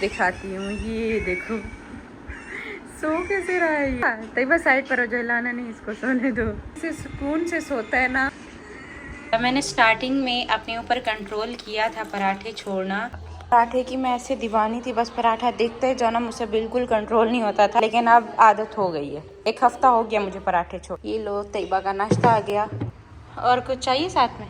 दिखाती हूँ। ये देखो सो कैसे रहा है ये। तैयबा साइड पर हो जाए, लाना नहीं, इसको सोने दो। इसे सुकून से सोता है ना। मैंने स्टार्टिंग में अपने ऊपर कंट्रोल किया था पराठे छोड़ना। पराठे की मैं ऐसे दीवानी थी, बस पराठा देखते जो ना मुझसे बिल्कुल कंट्रोल नहीं होता था, लेकिन अब आदत हो गई है। 1 हफ्ता हो गया मुझे पराठे छोड़। ये लो तैयबा का नाश्ता आ गया। और कुछ चाहिए साथ में?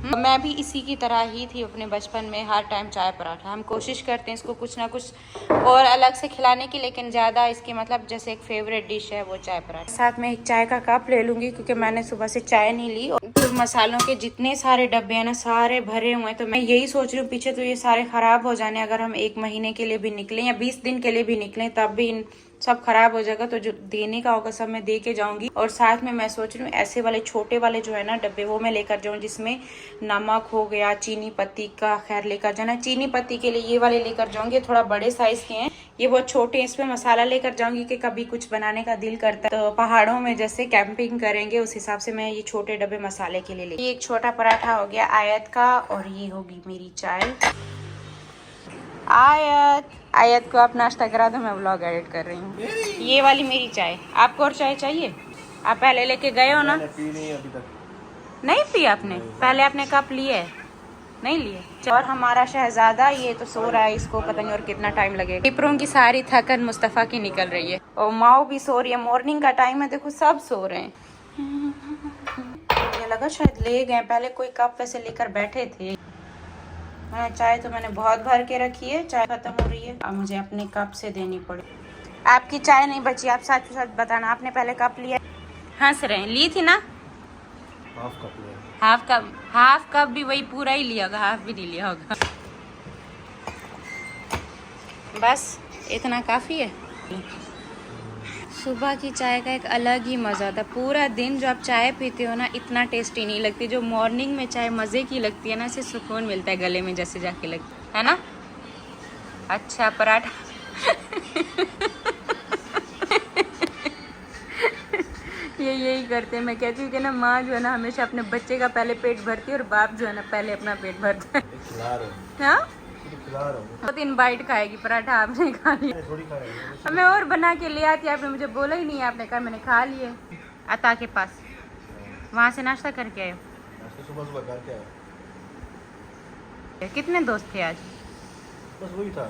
मैं भी इसी की तरह ही थी अपने बचपन में, हर टाइम चाय पराठा। हम कोशिश करते हैं इसको कुछ ना कुछ और अलग से खिलाने की, लेकिन ज़्यादा इसकी मतलब जैसे एक फेवरेट डिश है वो चाय पराठा। साथ में एक चाय का कप ले लूँगी, क्योंकि मैंने सुबह से चाय नहीं ली। और तो मसालों के जितने सारे डब्बे हैं ना, सारे भरे हुए हैं। तो मैं यही सोच रही हूँ पीछे तो ये सारे ख़राब हो जाने, अगर हम 1 महीने के लिए भी निकलें या 20 दिन के लिए भी निकलें तब भी इन सब खराब हो जाएगा। तो जो देने का होगा सब मैं दे के जाऊंगी। और साथ में मैं सोच रही हूँ ऐसे वाले छोटे वाले जो है ना डब्बे, वो मैं लेकर जाऊँ, जिसमें नमक हो गया, चीनी पत्ती का खैर लेकर जाना। चीनी पत्ती के लिए ये वाले लेकर जाऊंगी, थोड़ा बड़े साइज के हैं, ये बहुत छोटे हैं। इसमें मसाला लेकर जाऊंगी कि कभी कुछ बनाने का दिल करता है तो पहाड़ों में जैसे कैंपिंग करेंगे, उस हिसाब से मैं ये छोटे डब्बे मसाले के लिए ये एक छोटा पराठा हो गया आयत का, और ये होगी मेरी चाय। आयत को आप नाश्ता करा दो, मैं व्लॉग एडिट कर रही हूँ। ये वाली मेरी चाय। आपको और चाय चाहिए? आप पहले लेके गए हो ना? अभी तक नहीं पी आपने? पहले आपने कप लिए? नहीं लिए। और हमारा शहजादा ये तो सो रहा है, इसको पता नहीं और कितना टाइम लगेगा। पेपरों की सारी थकन मुस्तफ़ा की निकल रही है, और माओ भी सो रही है। मॉर्निंग का टाइम है, देखो सब सो रहे हैं। मुझे लगा शायद ले गए, पहले कोई कप वैसे लेकर बैठे थे। चाय तो मैंने बहुत भर के रखी है, चाय खत्म हो रही है, अब मुझे अपने कप से देनी पड़ी। आपकी चाय नहीं बची, आप सच सच बताना, आपने पहले कप लिया? हंस रहे हैं, ली थी ना? हाफ कप लिया। हाफ कप भी वही पूरा ही लिया होगा, हाफ भी नहीं लिया होगा। बस इतना काफ़ी है। सुबह की चाय का एक अलग ही मज़ा था। पूरा दिन जो आप चाय पीते हो ना, इतना टेस्टी नहीं लगती। जो मॉर्निंग में चाय मज़े की लगती है ना, इससे सुकून मिलता है गले में जैसे जाके लगता है ना। अच्छा पराठा ये यही करते हैं। मैं कहती हूँ कि ना माँ जो है ना हमेशा अपने बच्चे का पहले पेट भरती है, और बाप जो है ना पहले अपना पेट भरता है। हाँ, 2-3 बाइट खाएगी पराठा, आपने खा लिया। मैं और बना के ले आती, आपने मुझे बोला ही नहीं। आपने कहा मैंने खा लिए। अता के पास वहाँ से नाश्ता करके आए? सुबह करके आए। कितने दोस्त थे आज? बस वही था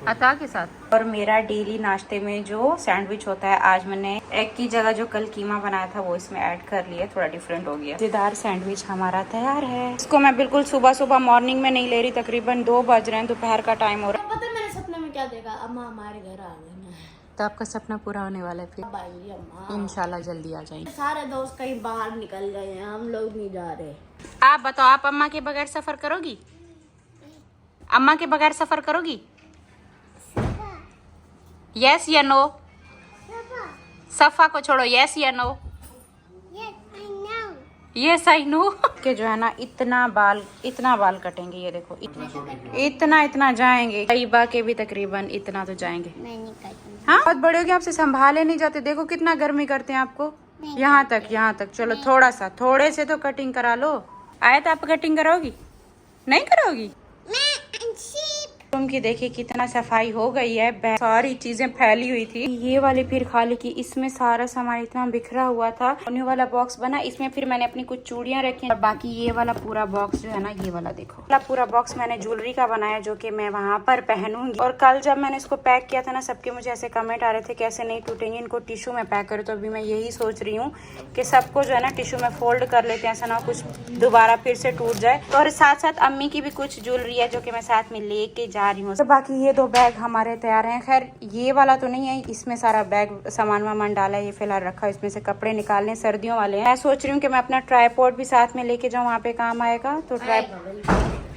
अता के साथ। और मेरा डेली नाश्ते में जो सैंडविच होता है, आज मैंने एग की जगह जो कल कीमा बनाया था वो इसमें ऐड कर लिया, थोड़ा डिफरेंट हो गया। मजेदार सैंडविच हमारा तैयार है। इसको मैं बिल्कुल सुबह सुबह मॉर्निंग में नहीं ले रही, तकरीबन 2 बज रहे हैं, दोपहर का टाइम हो रहा है। पता है मैंने सपने में क्या देखा? अम्मा हमारे घर आ गए ना। तो आपका सपना पूरा होने वाला है फिर? इंशाल्लाह जल्दी आ जाएंगे। सारे दोस्त कहीं बाहर निकल गए हैं, हम लोग नहीं जा रहे। आप बताओ, आप अम्मा के बगैर सफर करोगी? अम्मा के बगैर सफर करोगी? यस या नो? सफा को छोड़ो, यस या नो? Yes I know. के जो है ना इतना बाल कटेंगे, ये देखो इतना जाएंगे। तैयबा के भी तकरीबन इतना तो जाएंगे। हाँ, बहुत बड़े हो गए, आपसे संभाले नहीं जाते। देखो कितना गर्मी करते हैं आपको। यहाँ तक चलो, थोड़े से तो कटिंग करा लो। आए तो आप कटिंग कराओगी? नहीं कराओगी? रूम की देखिए कितना सफाई हो गई है, सारी चीजें फैली हुई थी। ये वाली फिर खाली की, इसमें सारा सामान इतना बिखरा हुआ था। न्यू वाला बॉक्स बना, इसमें फिर मैंने अपनी कुछ चूड़ियां रखी, और बाकी ये वाला पूरा बॉक्स जो है ना, ये वाला देखो पूरा बॉक्स मैंने ज्वेलरी का बनाया, जो कि मैं वहाँ पर पहनूंगी। और कल जब मैंने इसको पैक किया था ना, सबके मुझे ऐसे कमेंट आ रहे थे कैसे नहीं टूटेंगे, इनको टिश्यू में पैक करो। तो अभी मैं यही सोच रही हूँ कि सबको जो है ना टिश्यू में फोल्ड कर लेते हैं, ऐसा ना कुछ दोबारा फिर से टूट जाए। तो और साथ साथ अम्मी की भी कुछ ज्वेलरी है जो कि मैं साथ में लेके जा रही हूँ। तो बाकी ये 2 बैग हमारे तैयार हैं। खैर ये वाला तो नहीं है, इसमें सारा बैग सामान वामान डाला है, ये फिलहाल रखा है। इसमें से कपड़े निकालने, सर्दियों वाले हैं। मैं सोच रही हूँ कि मैं अपना ट्राइपॉड भी साथ में लेके जाऊँ, वहाँ पे काम आएगा। तो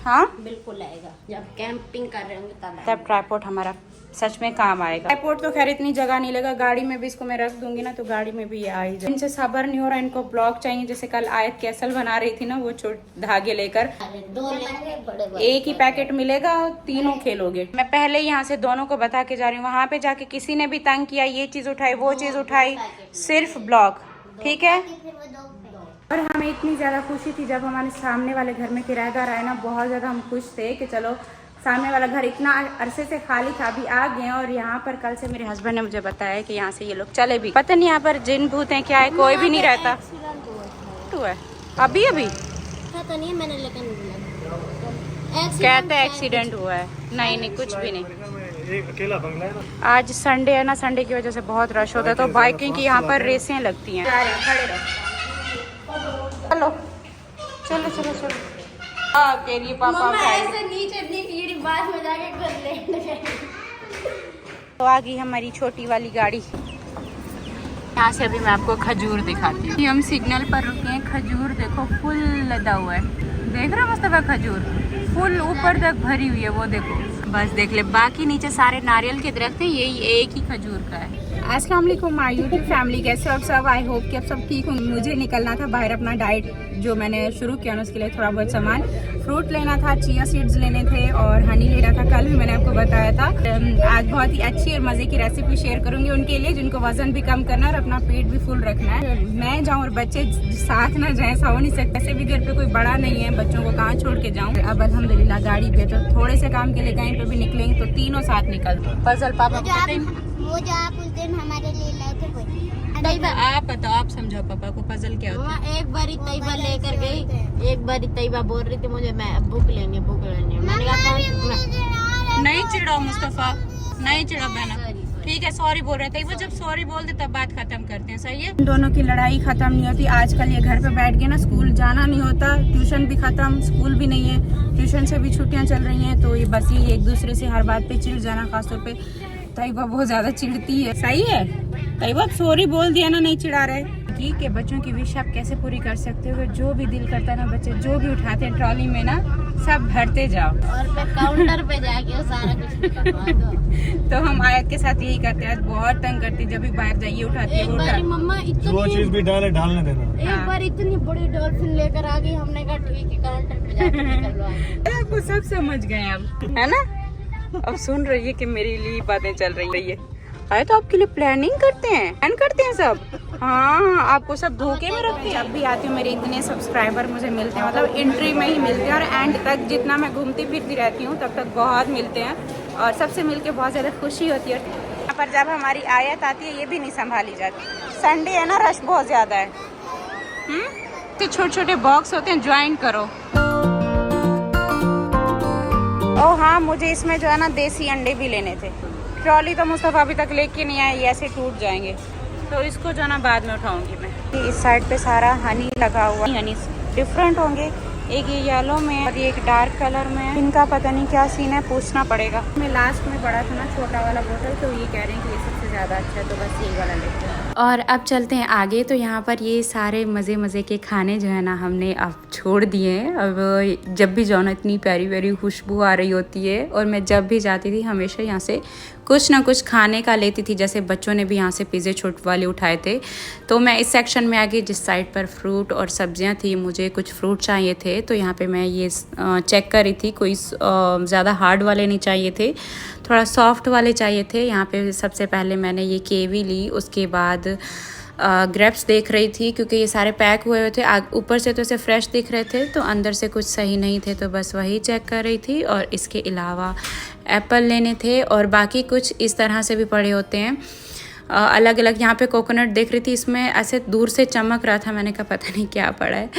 हाँ बिल्कुल आएगा, जब कैंपिंग कर रहे होंगे तब ट्राइपॉड हमारा सच में काम आएगा। ट्राइपॉड तो खैर इतनी जगह नहीं लगा, गाड़ी में भी इसको मैं रख दूंगी ना, तो गाड़ी में भी ये आ ही जाए। इनसे सबर नहीं हो रहा, इनको ब्लॉग चाहिए। जैसे कल आयत कैसल बना रही थी ना, वो छोटे धागे लेकर, 2 बड़े एक ही पैकेट मिलेगा, तीनों खेलोगे। मैं पहले यहाँ से दोनों को बता के जा रही हूँ, वहाँ पे जाके किसी ने भी तंग किया, ये चीज उठाई वो चीज उठाई, सिर्फ ब्लॉग, ठीक है। और हमें इतनी ज़्यादा खुशी थी जब हमारे सामने वाले घर में किराएदार आए ना, बहुत ज़्यादा हम खुश थे कि चलो सामने वाला घर इतना अरसे से खाली था, अभी आ गए। और यहाँ पर कल से मेरे हस्बैंड ने मुझे बताया कि यहाँ से ये लोग चले भी, पता नहीं यहाँ पर जिन भूत हैं क्या है, कोई भी नहीं रहता। तो है अभी पता नहीं, मैंने लेकिन कहते हैं एक्सीडेंट हुआ है। नहीं नहीं, कुछ भी नहीं। एक अकेला बंगला है ना। आज संडे है ना, संडे की वजह से बहुत रश होता है, तो बाइकिंग की यहाँ पर रेसें लगती हैं। चलो चलो चलो चलो। तेरी पापा ऐसे नीचे नीचे बाद में जाके कर ले। तो आ गई हमारी छोटी वाली गाड़ी। यहाँ से अभी मैं आपको खजूर दिखाती हूँ। हम सिग्नल पर रुके हैं, खजूर देखो फुल लदा हुआ है। देख रहे हो मुस्तफा, खजूर फुल ऊपर तक भरी हुई है, वो देखो। बस देख ले, बाकी नीचे सारे नारियल के दरख्त हैं, यही एक ही खजूर का है। अस्सलाम वालेकुम माय यूट्यूब फैमिली, कैसे हो आप सब? आई होप कि आप सब ठीक होंगे। मुझे निकलना था बाहर, अपना डाइट जो मैंने शुरू किया ना उसके लिए थोड़ा बहुत सामान, फ्रूट लेना था, चिया सीड्स लेने थे और हनी लेना था। कल भी मैंने आपको बताया था। आज बहुत ही अच्छी और मज़े की रेसिपी शेयर करूंगी उनके लिए जिनको वजन भी कम करना है और अपना पेट भी फुल रखना है। मैं जाऊँ और बच्चे साथ ना जाएं, ऐसा हो नहीं सकता। ऐसे भी घर पे कोई बड़ा नहीं है, बच्चों को कहाँ छोड़ के जाऊँ। अब अल्हम्दुलिल्लाह गाड़ी पे तो थोड़े से काम के लिए कहीं पे भी निकलेंगे तो तीनों साथ निकलते। फजल पापा वो जो आप उस दिन हमारे लिए लाए थे आप बताओ, आप समझाओ पापा को पजल क्या होता है। एक बारी तैयबा लेकर गई, एक बारी तैयबा बोल रही थी मुझे मैं बुक लेंगे मैंने कहा नहीं चिढ़ाओ मुस्तफा, नहीं चिढ़ाओ बहना, ठीक है सॉरी बोल रहे थे। वो जब सॉरी बोल दे तब बात खत्म करते हैं, सही है। दोनों की लड़ाई खत्म नहीं होती। आजकल ये घर पे बैठ गए ना, स्कूल जाना नहीं होता, ट्यूशन भी खत्म, स्कूल भी नहीं है, ट्यूशन से भी छुट्टियां चल रही हैं, तो ये बस ये एक दूसरे से हर बात पे चिढ़ जाना। खासतौर पे तैयबा बहुत ज्यादा चिढ़ती है। सही है तैयबा, सॉरी बोल दिया ना, नहीं चिढ़ा रहे। ठीक है, बच्चों की विश आप कैसे पूरी कर सकते हो? जो भी दिल करता है ना, बच्चे जो भी उठाते हैं ट्रॉली में ना, सब भरते जाओ और पे काउंटर पे जाके सारा कुछ करवा दो। तो हम आयत के साथ यही करते हैं। आज बहुत तंग करती, जब भी बाहर जाइए उठाती है, एक बार मम्मा जो चीज भी डालने देना। एक बार इतनी बड़ी डॉल्फिन लेकर आ गई, हमने कहा ठीक है काउंटर पे जाके निकलवा। आपको सब समझ गए अब, है ना? अब सुन रही है कि मेरे लिए बातें चल रही है। अरे तो आपके लिए प्लानिंग करते हैं, प्लान करते हैं सब। हाँ, आपको सब धोखे में रखते हैं। जब भी आती हूँ मेरे इतने सब्सक्राइबर मुझे मिलते हैं, मतलब एंट्री में ही मिलते हैं और एंड तक जितना मैं घूमती फिरती रहती हूँ तब तक बहुत मिलते हैं और सबसे मिलके बहुत ज़्यादा खुशी होती है। यहाँ पर जब हमारी आयत आती है ये भी नहीं संभाली जाती। संडे है ना, रश बहुत ज़्यादा है। तो छोटे छोटे बॉक्स होते हैं, ज्वाइन करो। ओ हाँ, मुझे इसमें जो है ना देसी अंडे भी लेने थे। ट्रॉली तो मुस्तफा अभी तक लेके नहीं आया, ये ऐसे टूट जाएंगे, तो इसको जो ना बाद में उठाऊंगी मैं। इस साइड पे सारा हनी लगा हुआ, हनी डिफरेंट होंगे, एक ये येलो में और ये एक डार्क कलर में। इनका पता नहीं क्या सीन है, पूछना पड़ेगा। मैं लास्ट में पड़ा था ना छोटा वाला बोतल, तो ये कह रहे हैं कि ये सबसे ज़्यादा अच्छा है, तो बस यही वाला लेते हैं। और अब चलते हैं आगे। तो यहाँ पर ये सारे मज़े मज़े के खाने जो है ना हमने अब छोड़ दिए हैं। अब जब भी जाओ ना इतनी प्यारी प्यारी खुशबू आ रही होती है, और मैं जब भी जाती थी हमेशा यहाँ से कुछ ना कुछ खाने का लेती थी। जैसे बच्चों ने भी यहाँ से पिज़्ज़े छोट वाले उठाए थे, तो मैं इस सेक्शन में आ गई जिस साइड पर फ्रूट और सब्जियाँ थी। मुझे कुछ फ्रूट चाहिए थे, तो यहाँ पे मैं ये चेक कर रही थी। कोई ज़्यादा हार्ड वाले नहीं चाहिए थे, थोड़ा सॉफ्ट वाले चाहिए थे। यहाँ पे सबसे पहले मैंने ये कीवी ली, उसके बाद ग्रेप्स देख रही थी क्योंकि ये सारे पैक हुए थे। ऊपर से तो इसे फ्रेश दिख रहे थे, तो अंदर से कुछ सही नहीं थे, तो बस वही चेक कर रही थी। और इसके अलावा एप्पल लेने थे और बाकी कुछ इस तरह से भी पड़े होते हैं अलग अलग। यहाँ पे कोकोनट देख रही थी, इसमें ऐसे दूर से चमक रहा था, मैंने कहा पता नहीं क्या पड़ा है।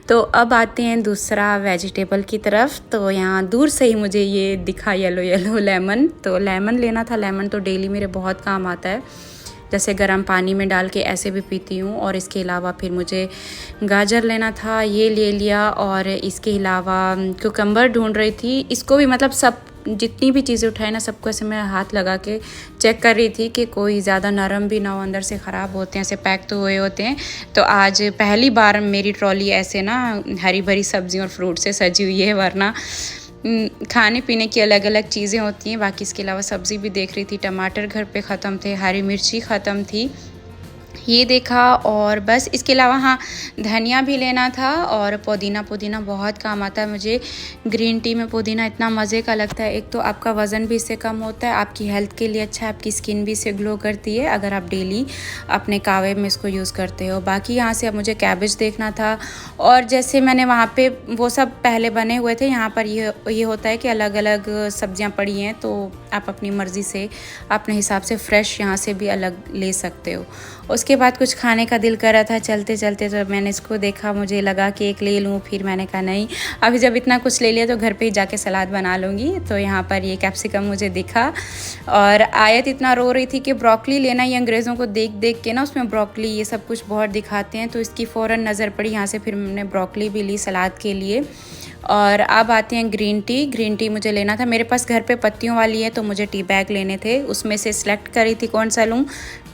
तो अब आते हैं दूसरा वेजिटेबल की तरफ। तो यहाँ दूर से ही मुझे ये दिखा येलो येलो लेमन, तो लेमन लेना था। लेमन तो डेली मेरे बहुत काम आता है, जैसे गर्म पानी में डाल के ऐसे भी पीती हूँ। और इसके अलावा फिर मुझे गाजर लेना था, ये ले लिया। और इसके अलावा कुकम्बर ढूंढ रही थी, इसको भी मतलब सब जितनी भी चीज़ें उठाई ना सबको ऐसे मैं हाथ लगा के चेक कर रही थी कि कोई ज़्यादा नरम भी ना हो, अंदर से ख़राब होते हैं, ऐसे पैक तो हुए होते हैं। तो आज पहली बार मेरी ट्रॉली ऐसे ना हरी भरी सब्ज़ी और फ्रूट से सजी हुई है, वरना खाने पीने की अलग अलग चीज़ें होती हैं। बाकी इसके अलावा सब्ज़ी भी देख रही थी, टमाटर घर पे ख़त्म थे, हरी मिर्ची ख़त्म थी, ये देखा। और बस इसके अलावा हाँ, धनिया भी लेना था और पुदीना। पुदीना बहुत काम आता है मुझे। ग्रीन टी में पुदीना इतना मज़े का लगता है। एक तो आपका वज़न भी इससे कम होता है, आपकी हेल्थ के लिए अच्छा है, आपकी स्किन भी इससे ग्लो करती है अगर आप डेली अपने कावे में इसको यूज़ करते हो। बाकी यहाँ से अब मुझे कैबेज देखना था। और जैसे मैंने वहाँ पे वो सब पहले बने हुए थे, यहाँ पर ये होता है कि अलग अलग सब्जियाँ पड़ी हैं तो आप अपनी मर्ज़ी से अपने हिसाब से फ़्रेश यहाँ से भी अलग ले सकते हो। उसके बाद कुछ खाने का दिल कर रहा था चलते चलते, तो मैंने इसको देखा, मुझे लगा कि एक ले लूँ। फिर मैंने कहा नहीं, अभी जब इतना कुछ ले लिया तो घर पे ही जाके सलाद बना लूँगी। तो यहाँ पर ये कैप्सिकम मुझे दिखा और आयत इतना रो रही थी कि ब्रोकली लेना। ये अंग्रेज़ों को देख देख के ना उसमें ब्रोकली ये सब कुछ बहुत दिखाते हैं, तो इसकी फ़ौरन नज़र पड़ी यहाँ से। फिर मैंने ब्रोकली भी ली सलाद के लिए। और अब आते हैं ग्रीन टी। ग्रीन टी मुझे लेना था, मेरे पास घर पे पत्तियों वाली है तो मुझे टी बैग लेने थे, उसमें से सिलेक्ट करी थी कौन सा लूँ,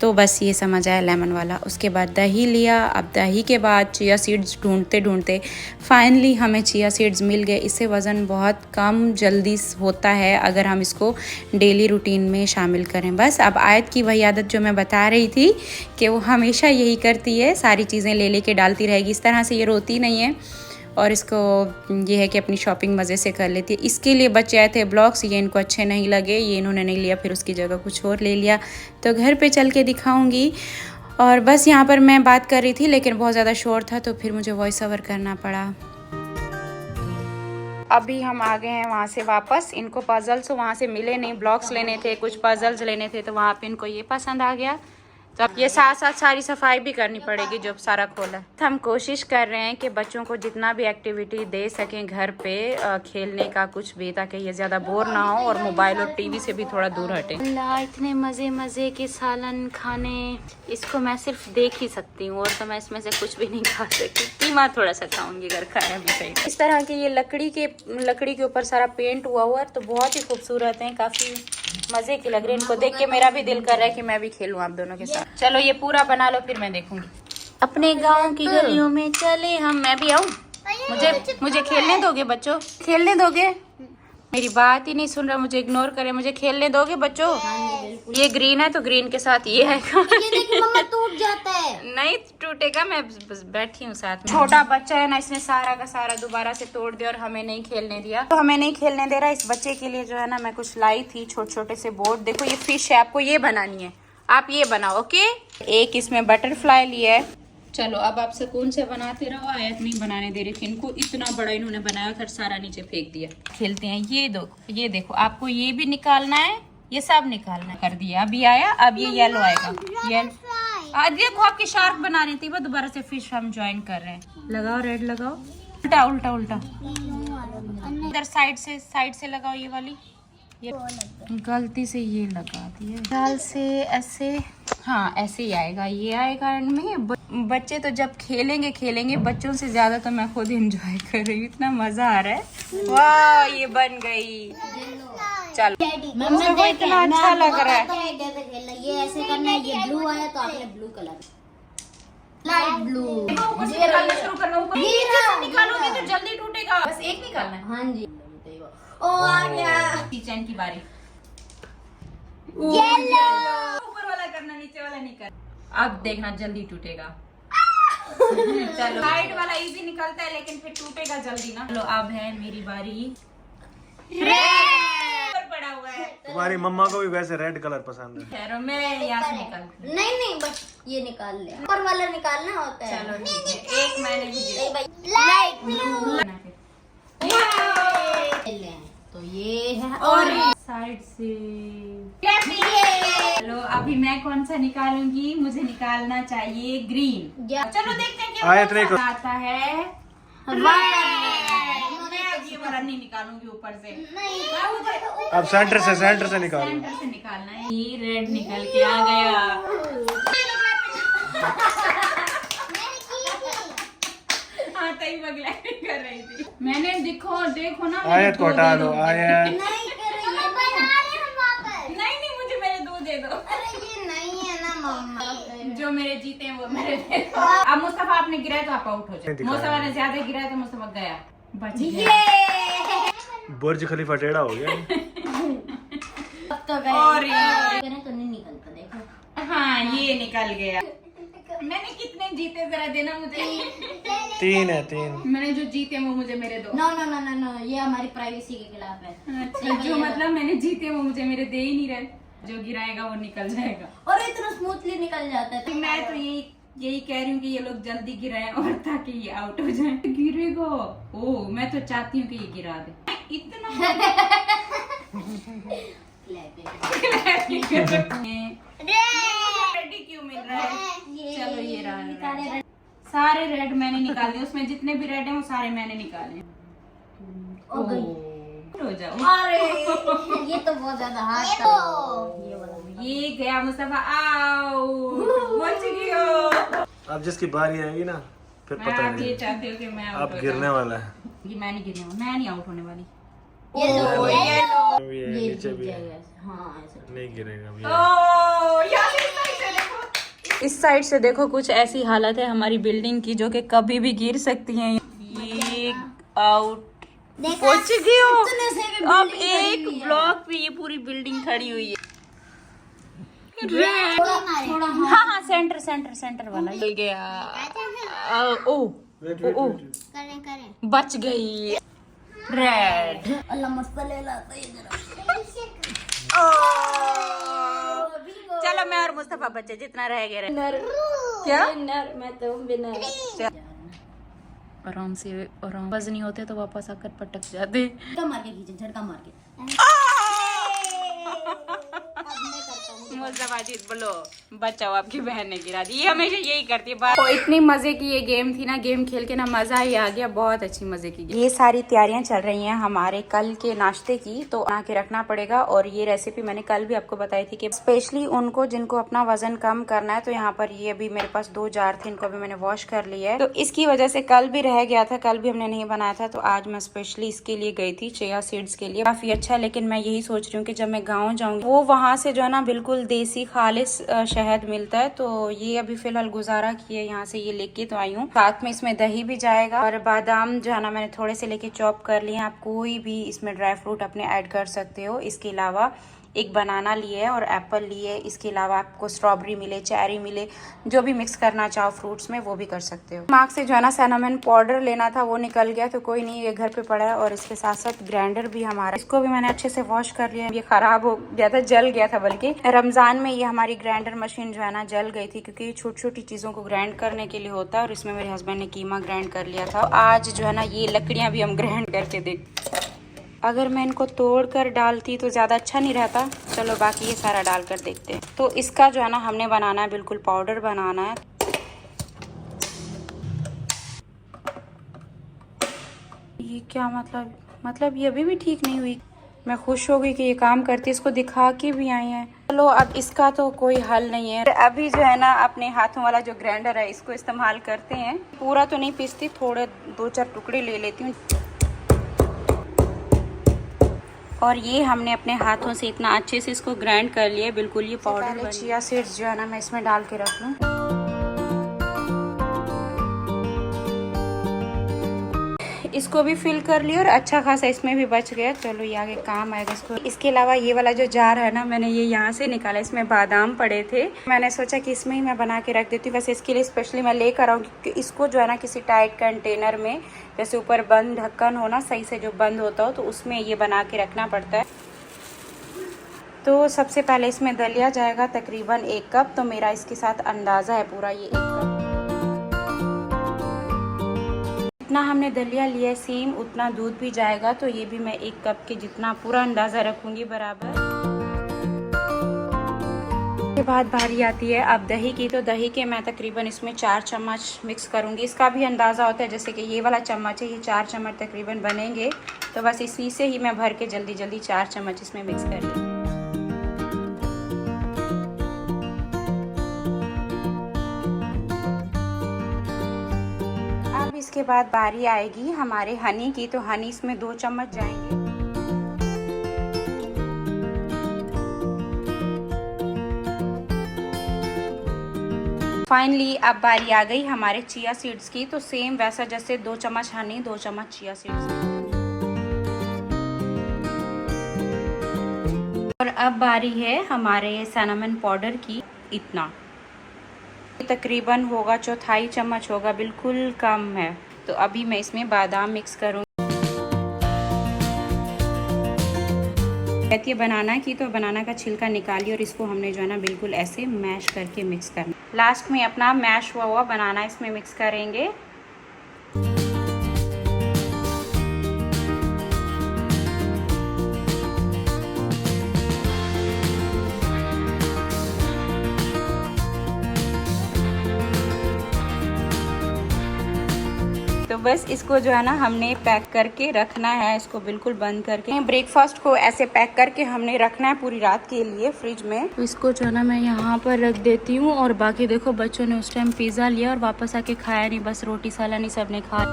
तो बस ये समझ आया लेमन वाला। उसके बाद दही लिया। अब दही के बाद चिया सीड्स ढूंढते ढूंढते फाइनली हमें चिया सीड्स मिल गए। इससे वज़न बहुत कम जल्दी होता है अगर हम इसको डेली रूटीन में शामिल करें। बस अब आयत की वही आदत जो मैं बता रही थी कि वो हमेशा यही करती है, सारी चीज़ें ले के डालती रहेगी। इस तरह से ये रोती नहीं है और इसको ये है कि अपनी शॉपिंग मज़े से कर लेती है। इसके लिए बच्चे आए थे ब्लॉक्स, ये इनको अच्छे नहीं लगे, ये इन्होंने नहीं लिया, फिर उसकी जगह कुछ और ले लिया। तो घर पे चल के दिखाऊंगी। और बस यहाँ पर मैं बात कर रही थी लेकिन बहुत ज़्यादा शोर था तो फिर मुझे वॉइस ओवर करना पड़ा। अभी हम आ गए हैं वहाँ से वापस। इनको पजल्स वहाँ से मिले नहीं, ब्लॉक्स लेने थे, कुछ पजल्स लेने थे, तो वहाँ पे इनको ये पसंद आ गया। तो अब ये साथ साथ सारी सफाई भी करनी पड़ेगी जो सारा खोला। हम कोशिश कर रहे हैं कि बच्चों को जितना भी एक्टिविटी दे सकें घर पे खेलने का कुछ भी, ताकि ये ज़्यादा बोर ना हो और मोबाइल और टीवी से भी थोड़ा दूर हटे। इतने मज़े मज़े के सालन खाने, इसको मैं सिर्फ देख ही सकती हूँ और तो मैं इसमें से कुछ भी नहीं खा सकती। कीमा थोड़ा सा खाऊंगी अगर खाया भी सही। इस तरह के ये लकड़ी के ऊपर सारा पेंट हुआ हुआ है तो बहुत ही खूबसूरत है, काफ़ी मज़े की लग रही है। इनको देख के मेरा भी दिल कर रहा है कि मैं भी खेलूँ आप दोनों के साथ। चलो ये पूरा बना लो फिर मैं देखूंगी। अपने गांव की गलियों में चले हम, मैं भी आऊँ? मुझे खेलने दोगे बच्चों? खेलने दोगे? मेरी बात ही नहीं सुन रहा, मुझे इग्नोर करे। मुझे खेलने दोगे बच्चों? ये ग्रीन है तो ग्रीन के साथ ये आएगा। ये देखिए मम्मा टूट जाता है। नहीं टूटेगा, मैं बस बैठी हूँ साथ में। छोटा बच्चा है ना, इसने सारा का सारा दोबारा से तोड़ दिया और हमें नहीं खेलने दिया। तो हमें नहीं खेलने दे रहा। इस बच्चे के लिए जो है ना मैं कुछ लाई थी, छोटे छोटे से बोर्ड। देखो ये फिश है, आपको ये बनानी है, आप ये बनाओ। ओके, एक इसमें बटरफ्लाई लिया है। चलो अब आप सुकून से बनाते रहो। आयत नहीं बनाने दे रही थी इनको, इतना बड़ा इन्होंने बनाया फिर सारा नीचे फेंक दिया। खेलते हैं। ये देखो आपको ये भी निकालना है, ये सब निकालना है। कर दिया, अभी आया, अब ये येलो आएगा। येलो आज देखो आपकी शार्क बना रही थी वो, दोबारा से फिश हम ज्वाइन कर रहे हैं। लगाओ रेड लगाओ, उल्टा उल्टा उल्टा, इधर साइड से लगाओ। ये वाली ये गलती से ये लगा दिया, दाल से ऐसे, हाँ ऐसे ही आएगा, ये आएगा एंड में। बच्चे तो जब खेलेंगे, बच्चों से ज्यादा तो मैं खुद एंजॉय कर रही हूँ, इतना मजा आ रहा है। वाह ये बन गई। चलो मुझे इतना अच्छा लग रहा है। ये ऐसे करना है, ये ब्लू आया तो आपने ब्लू कलर, लाइट ब्लू शुरू करना। ऊपर निकालोगे तो जल्दी टूटेगा, बस एक निकालना है। हाँ जी, ओ आ गया। किचन की बारी। येलो, ऊपर वाला करना, नीचे वाला नहीं करना। अब देखना जल्दी टूटेगा। चलो साइड वाला इजी निकलता है लेकिन फिर टूटेगा जल्दी ना। चलो अब है मेरी बारी। रेड पड़ा हुआ है। तुम्हारी मम्मा को भी वैसे रेड कलर पसंद है। खैर मैं यहाँ से निकाल। नहीं बस ये निकाल ले, ऊपर वाला निकालना होता है। चलो ठीक है, एक मैंने भी लाइट ब्लू। तो ये है और साइड से। चलो अभी मैं कौन सा निकालूंगी? मुझे निकालना चाहिए ग्रीन। चलो देखते हैं क्या आता है। मैं अब ये वाला नहीं निकालूंगी ऊपर से, अब सेंटर से निकालो। सेंटर से निकालना है। ये रेड निकल के आ गया। हाँ तई बगला कर रही थी मैंने। देखो ना, आयत को हटा दो। आयत नहीं मुझे मेरे दो दे दो। अरे ये नहीं है ना मम्मा, जो मेरे जीते हैं वो मेरे दे दो। अब मुस्तफा आपने गिराया तो आप आउट हो जाए। मुस्तफा ने ज्यादा गिराया तो मुस्तफा गया, बच गया। बुर्ज खलीफा टेढ़ा हो गया। अब तो गया। और तो नहीं निकलता, देखो। हाँ ये निकल गया। मैंने कितने जीते जरा देना मुझे। 3 है 3। मैंने जो जीते वो मुझे मेरे दो। No no no no no, ये हमारी प्राइवेसी के खिलाफ है। अच्छा, जो मतलब मैंने जीते वो मुझे मेरे दे ही नहीं रहे। जो गिराएगा वो निकल जाएगा। और इतना स्मूथली निकल जाता है। मैं तो यही कह रही हूँ कि ये लोग जल्दी गिराएं और ताकि ये आउट हो जाए। गिरेगा। ओ, मैं तो चाहती हूँ कि ये गिरा दे। इतना रेडी क्यों मिल रहा है? चलो ये रहा। सारे रेड मैंने निकाले, उसमें जितने भी रेड हैं वो सारे मैंने निकाले। हो गई। हो जाओ। अरे ये तो बहुत ज्यादा हार्ड था। ये वाला ये गया मुस्तफा। आओ, बच गया। अब जिसकी बारी आएगी ना फिर मैं पता आप ये नहीं। चाहते हो कि मैं आउट अब हो गिरने जाऊं? वाला है। ये मैं नहीं गिरने वाली, मैं नहीं आउट होने वाली। ये लो, ये लो। भी है, ये नीचे जीत भी है। जाएगा। हाँ ऐसे। नहीं गिरेगा अभी। इस साइड से देखो कुछ ऐसी हालत है हमारी बिल्डिंग की जो कि कभी भी गिर सकती है। ये आउट पहुंच गई हो। इतने से भी अब building खड़ी एक हुई है। ब्लॉक पे ये पूरी बिल्डिंग खड़ी हुई है। थोड़ा हाँ हाँ, सेंटर सेंटर सेंटर वाला मिल गया। ओ ओ, करें करें। बच गई। रेड। अल्लाह मस्त ले लाता है इधर। चलो मैं और मुस्तफा बच्चे जितना रह गया नर क्या? नर मैं तो विनर। आराम से आराम। बज नहीं होते तो वापस आकर पटक जाते। झटका मार के खींचे, झटका मार के। मुस्तफा जीत बोलो, बचाओ, आपकी बहन ने गिरा दी। ये हमेशा यही करती है बात। तो इतनी मजे की ये गेम थी ना, गेम खेल के ना मजा ही आ गया। बहुत अच्छी मजे की गेम। ये सारी तैयारियां चल रही हैं हमारे कल के नाश्ते की, तो बना के रखना पड़ेगा। और ये रेसिपी मैंने कल भी आपको बताई थी कि स्पेशली उनको जिनको अपना वजन कम करना है, तो यहाँ पर ये अभी मेरे पास 2 जार थे, इनको भी मैंने वॉश कर लिया है। तो इसकी वजह से कल भी रह गया था, कल भी हमने नहीं बनाया था, तो आज मैं स्पेशली इसके लिए गई थी, चिया सीड्स के लिए। काफी अच्छा। लेकिन मैं यही सोच रही हूँ कि जब मैं गाँव जाऊंगी, वो वहाँ से जो है ना बिल्कुल देसी खालिस शहद मिलता है। तो ये अभी फिलहाल गुजारा किए, यहाँ से ये लेके तो आई हूँ। साथ में इसमें दही भी जाएगा और बादाम जो है ना मैंने थोड़े से लेके चॉप कर लिए। आप कोई भी इसमें ड्राई फ्रूट अपने ऐड कर सकते हो। इसके अलावा एक बनाना लिए है और एप्पल लिए। इसके अलावा आपको स्ट्रॉबेरी मिले, चेरी मिले, जो भी मिक्स करना चाहो फ्रूट्स में वो भी कर सकते हो। मार्क से जो है ना सिनेमन पाउडर लेना था, वो निकल गया, तो कोई नहीं, ये घर पे पड़ा है। और इसके साथ साथ ग्राइंडर भी हमारा, इसको भी मैंने अच्छे से वॉश कर लिया। ये खराब हो गया था, जल गया था, बल्कि रमजान में ये हमारी ग्राइंडर मशीन जो है ना जल गई थी, क्योंकि छोटी छोटी चीजों को ग्राइंड करने के लिए होता है। और इसमें मेरे हस्बैंड ने कीमा ग्राइंड कर लिया था। आज जो है ना ये लकड़ियां भी हम ग्राइंड करके देख, अगर मैं इनको तोड़ कर डालती तो ज़्यादा अच्छा नहीं रहता। चलो बाकी ये सारा डाल कर देखते हैं। तो इसका जो है ना हमने बनाना है, बिल्कुल पाउडर बनाना है। ये क्या मतलब ये अभी भी ठीक नहीं हुई। मैं खुश हो गई कि ये काम करती, इसको दिखा के भी आई है। चलो अब इसका तो कोई हल नहीं है। अभी जो है ना अपने हाथों वाला जो ग्राइंडर है इसको इस्तेमाल करते हैं। पूरा तो नहीं पीसती, थोड़े 2-4 टुकड़े ले लेती हूँ। और ये हमने अपने हाथों से इतना अच्छे से इसको ग्राइंड कर लिया, बिल्कुल ये पाउडर बन। चिया सीड्स जो है ना मैं इसमें डाल के रख लूँ। इसको भी फिल कर लिया और अच्छा खासा इसमें भी बच गया। चलो ये आगे काम आएगा इसको। इसके अलावा ये वाला जो जार है ना, मैंने ये यहाँ से निकाला, इसमें बादाम पड़े थे। मैंने सोचा कि इसमें ही मैं बना के रख देती हूँ। वैसे इसके लिए स्पेशली मैं लेकर आऊँ, क्योंकि इसको जो है ना किसी टाइट कंटेनर में, जैसे ऊपर बंद ढक्कन हो ना सही से जो बंद होता हो, तो उसमें ये बना के रखना पड़ता है। तो सबसे पहले इसमें दलिया जाएगा तकरीबन 1 कप। तो मेरा इसके साथ अंदाज़ा है पूरा ये 1 कप। जितना हमने दलिया लिया है सेम उतना दूध भी जाएगा। तो ये भी मैं 1 कप के जितना पूरा अंदाज़ा रखूँगी बराबर। के बाद बारी आती है अब दही की। तो दही के मैं तकरीबन इसमें 4 चम्मच मिक्स करूँगी। इसका भी अंदाज़ा होता है, जैसे कि ये वाला चम्मच है, ये 4 चम्मच तकरीबन बनेंगे। तो बस इसी से ही मैं भर के जल्दी जल्दी 4 चम्मच इसमें मिक्स कर लूँ। अब इसके बाद बारी आएगी हमारे हनी की। तो हनी इसमें 2 चम्मच जाएंगे। फाइनली अब बारी आ गई हमारे चिया सीड्स की। तो सेम वैसा जैसे 2 चम्मच हनी, 2 चम्मच चिया सीड्स। और अब बारी है हमारे सिनेमन पाउडर की। इतना तकरीबन होगा 1/4 चम्मच होगा, बिल्कुल कम है। तो अभी मैं इसमें बादाम मिक्स करूँगी। कहती है बनाना की, तो बनाना का छिलका निकालिए और इसको हमने जो है ना बिल्कुल ऐसे मैश करके मिक्स करना। लास्ट में अपना मैश हुआ बनाना इसमें मिक्स करेंगे। तो बस इसको जो है ना हमने पैक करके रखना है, इसको बिल्कुल बंद करके। ब्रेकफास्ट को ऐसे पैक करके हमने रखना है पूरी रात के लिए फ्रिज में। तो इसको जो है ना मैं यहाँ पर रख देती हूँ। और बाकी देखो बच्चों ने उस टाइम पिज़्ज़ा लिया और वापस आके खाया नहीं, बस रोटी सालानी सब ने खा।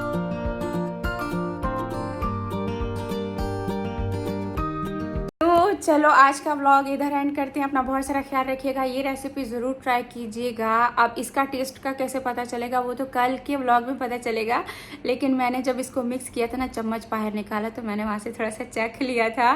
चलो आज का व्लॉग इधर एंड करते हैं। अपना बहुत सारा ख्याल रखिएगा। ये रेसिपी ज़रूर ट्राई कीजिएगा। अब इसका टेस्ट का कैसे पता चलेगा वो तो कल के व्लॉग में पता चलेगा। लेकिन मैंने जब इसको मिक्स किया था ना, चम्मच बाहर निकाला तो मैंने वहाँ से थोड़ा सा चख लिया था।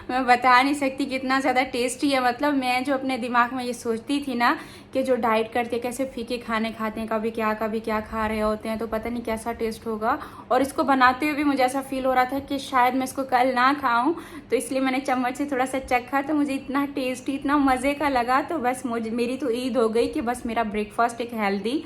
मैं बता नहीं सकती कितना ज़्यादा टेस्टी है। मतलब मैं जो अपने दिमाग में ये सोचती थी ना कि जो डाइट करते कैसे फीके खाने खाते हैं, कभी क्या खा रहे होते हैं, तो पता नहीं कैसा टेस्ट होगा। और इसको बनाते हुए भी मुझे ऐसा फील हो रहा था कि शायद मैं इसको कल ना खाऊं, तो इसलिए मैंने चम्मच से थोड़ा सा चखा तो मुझे इतना टेस्टी, इतना मज़े का लगा। तो बस मेरी तो ईद हो गई कि बस मेरा ब्रेकफास्ट एक हेल्दी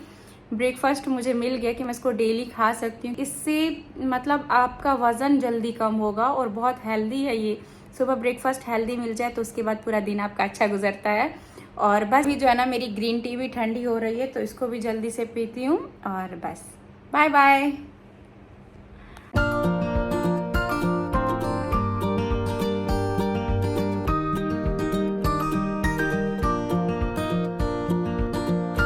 ब्रेकफास्ट मुझे मिल गया कि मैं इसको डेली खा सकती हूँ। इससे मतलब आपका वज़न जल्दी कम होगा और बहुत हेल्दी है ये। सुबह ब्रेकफास्ट हेल्दी मिल जाए तो उसके बाद पूरा दिन आपका अच्छा गुजरता है। और बस भी जो है ना मेरी ग्रीन टी भी ठंडी हो रही है, तो इसको भी जल्दी से पीती हूँ। और बस बाय बाय।